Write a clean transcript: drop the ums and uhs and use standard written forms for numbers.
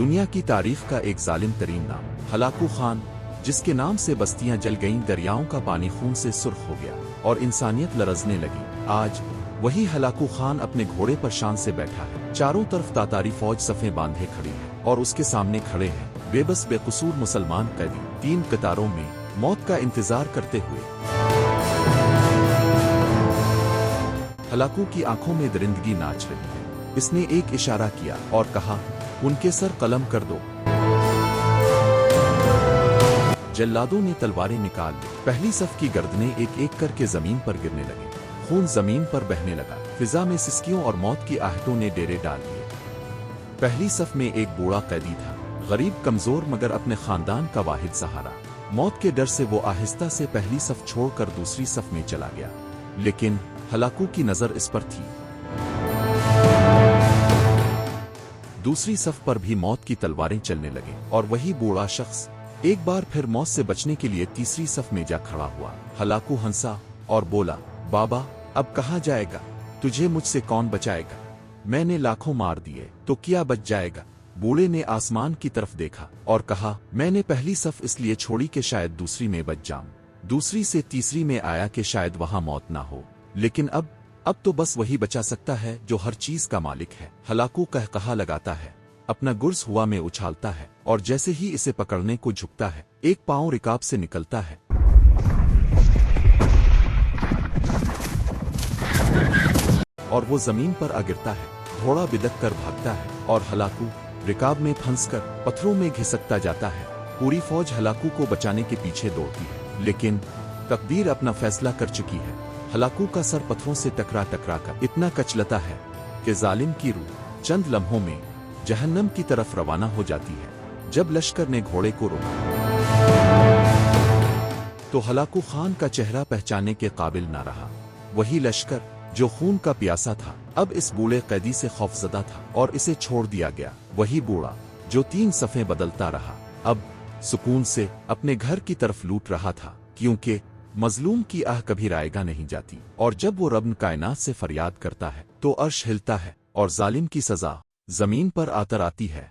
دنیا کی تاریخ کا ایک ظالم ترین نام ہلاکو خان، جس کے نام سے بستیاں جل گئیں، دریاؤں کا پانی خون سے سرخ ہو گیا اور انسانیت لرزنے لگی۔ آج وہی ہلاکو خان اپنے گھوڑے پر شان سے بیٹھا ہے، چاروں طرف تاتاری فوج صفیں باندھے کھڑی ہے اور اس کے سامنے کھڑے ہیں بے بس بے قصور مسلمان قیدی، 3 قطاروں میں موت کا انتظار کرتے ہوئے۔ ہلاکو کی آنکھوں میں درندگی ناچ رہی ہے۔ اس نے ایک اشارہ کیا اور کہا، ان کے سر قلم کر دو۔ جلادوں نے تلواریں نکال لی، پہلی صف کی گردنیں ایک ایک کر کے زمین پر گرنے لگے، خون زمین پر بہنے لگا، فضا میں سسکیوں اور موت کی آہٹوں نے ڈیرے ڈال دیے۔ پہلی صف میں ایک بوڑھا قیدی تھا، غریب، کمزور، مگر اپنے خاندان کا واحد سہارا۔ موت کے ڈر سے وہ آہستہ سے پہلی صف چھوڑ کر دوسری صف میں چلا گیا، لیکن ہلاکو کی نظر اس پر تھی۔ دوسری صف پر بھی موت کی تلواریں چلنے لگیں اور وہی بوڑھا شخص ایک بار پھر موت سے بچنے کے لیے تیسری صف میں جا کھڑا ہوا۔ ہلاکو ہنسا اور بولا، بابا، اب کہاں جائے گا؟ تجھے مجھ سے کون بچائے گا؟ میں نے لاکھوں مار دیے تو کیا بچ جائے گا؟ بوڑھے نے آسمان کی طرف دیکھا اور کہا، میں نے پہلی صف اس لیے چھوڑی کہ شاید دوسری میں بچ جاؤں، دوسری سے تیسری میں آیا کہ شاید وہاں موت نہ ہو، لیکن اب تو بس وہی بچا سکتا ہے جو ہر چیز کا مالک ہے۔ ہلاکو قہقہا لگاتا ہے، اپنا گرز ہوا میں اچھالتا ہے اور جیسے ہی اسے پکڑنے کو جھکتا ہے، ایک پاؤں رکاب سے نکلتا ہے اور وہ زمین پر آ گرتا ہے۔ گھوڑا بدک کر بھاگتا ہے اور ہلاکو رکاب میں پھنس کر پتھروں میں گھسکتا جاتا ہے۔ پوری فوج ہلاکو کو بچانے کے پیچھے دوڑتی ہے، لیکن تقدیر اپنا فیصلہ کر چکی ہے۔ ہلاکو کا سر پتھروں سے ٹکرا کر اتنا کچلتا ہے کہ ظالم کی روح چند لمحوں میں جہنم کی طرف روانہ ہو جاتی ہے۔ جب لشکر نے گھوڑے کو روکا تو ہلاکو خان کا چہرہ پہچاننے کے قابل نہ رہا۔ وہی لشکر جو خون کا پیاسا تھا، اب اس بوڑھے قیدی سے خوفزدہ تھا اور اسے چھوڑ دیا گیا۔ وہی بوڑھا جو 3 صفیں بدلتا رہا، اب سکون سے اپنے گھر کی طرف لوٹ رہا تھا، کیونکہ مظلوم کی آہ کبھی رائگاں نہیں جاتی، اور جب وہ رب کائنات سے فریاد کرتا ہے تو عرش ہلتا ہے اور ظالم کی سزا زمین پر آتی ہے۔